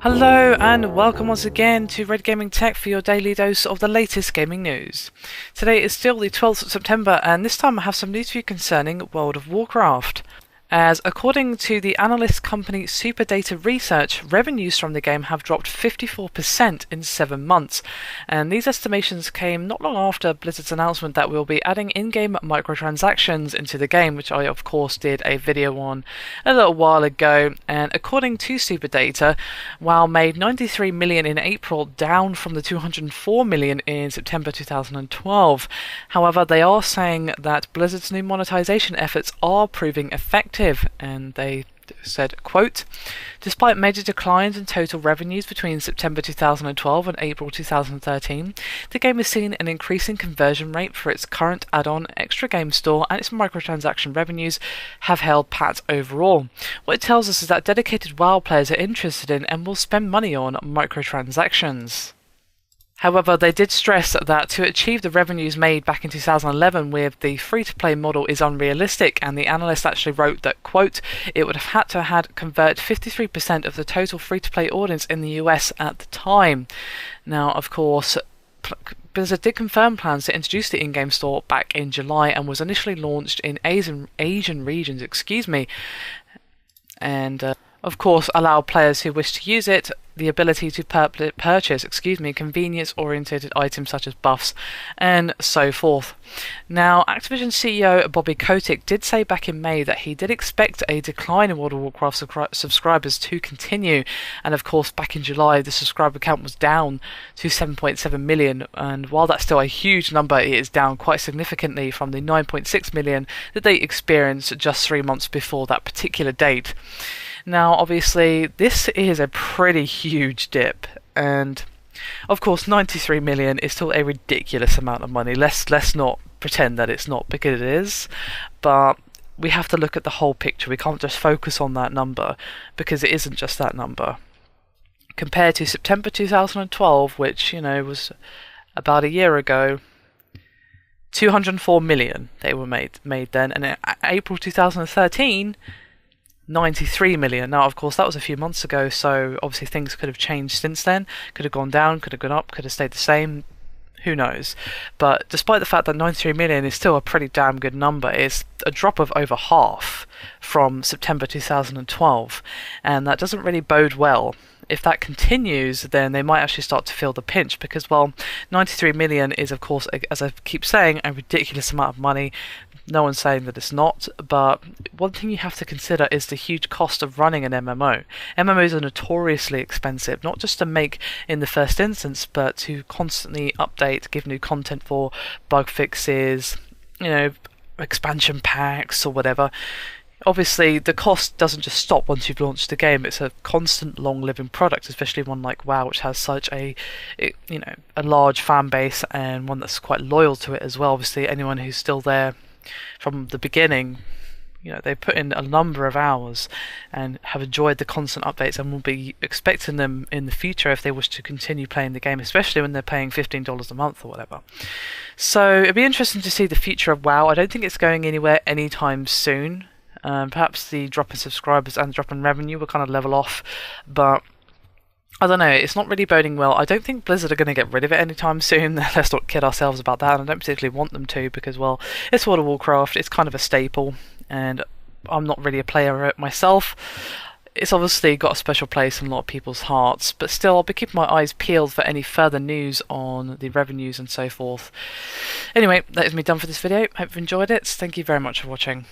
Hello and welcome once again to Red Gaming Tech for your daily dose of the latest gaming news. Today is still the 12th of September and this time I have some news for you concerning World of Warcraft. As according to the Analyst company Super Data Research, revenues from the game have dropped 54% in 7 months, and these estimations came not long after Blizzard's announcement that we'll be adding in-game microtransactions into the game, which I of course did a video on a little while ago. And according to Super Data, WoW made 93 million in April, down from the 204 million in September 2012. However, they are saying that Blizzard's new monetization efforts are proving effective, and they said, quote, "Despite major declines in total revenues between September 2012 and April 2013, the game has seen an increasing conversion rate for its current add-on extra game store, and its microtransaction revenues have held pat overall. What it tells us is that dedicated WoW players are interested in and will spend money on microtransactions." However, they did stress that to achieve the revenues made back in 2011 with the free-to-play model is unrealistic, and the Analyst actually wrote that, quote, "It would have had to convert 53% of the total free-to-play audience in the US at the time." Now, of course, Blizzard did confirm plans to introduce the in-game store back in July and was initially launched in Asian regions, and of course allow players who wish to use it the ability to purchase convenience-oriented items such as buffs and so forth. Now, Activision CEO Bobby Kotick did say back in May that he did expect a decline in World of Warcraft subscribers to continue, and of course back in July the subscriber count was down to 7.7 million, and while that's still a huge number, it is down quite significantly from the 9.6 million that they experienced just 3 months before that particular date. Now, obviously, this is a pretty huge dip, and of course 93 million is still a ridiculous amount of money. Let's not pretend that it's not, because it is, but we have to look at the whole picture. We can't just focus on that number, because it isn't just that number. Compared to September 2012, which, you know, was about a year ago, 204 million they were made then, and in April 2013, 93 million. Now, of course, that was a few months ago, so obviously things could have changed since then. Could have gone down, could have gone up, could have stayed the same. Who knows? But despite the fact that 93 million is still a pretty damn good number, it's a drop of over half from September 2012, and that doesn't really bode well. If that continues, then they might actually start to feel the pinch, because, well, 93 million is, of course, as I keep saying, a ridiculous amount of money. No one's saying that it's not, but one thing you have to consider is the huge cost of running an MMO. MMOs are notoriously expensive, not just to make in the first instance, but to constantly update, give new content for bug fixes, you know, expansion packs or whatever. Obviously, the cost doesn't just stop once you've launched the game. It's a constant, long-living product, especially one like WoW, which has such a large fan base, and one that's quite loyal to it as well. Obviously, anyone who's still there from the beginning, you know, they put in a number of hours and have enjoyed the constant updates, and will be expecting them in the future if they wish to continue playing the game, especially when they're paying $15 a month or whatever. So it'd be interesting to see the future of WoW. I don't think it's going anywhere anytime soon. Perhaps the drop in subscribers and the drop in revenue will kind of level off, but I don't know, it's not really boding well. I don't think Blizzard are going to get rid of it anytime soon. Let's not kid ourselves about that, and I don't particularly want them to, because, well, it's World of Warcraft, it's kind of a staple, and I'm not really a player of it myself. It's obviously got a special place in a lot of people's hearts, but still, I'll be keeping my eyes peeled for any further news on the revenues and so forth. Anyway, that is me done for this video. Hope you've enjoyed it. Thank you very much for watching.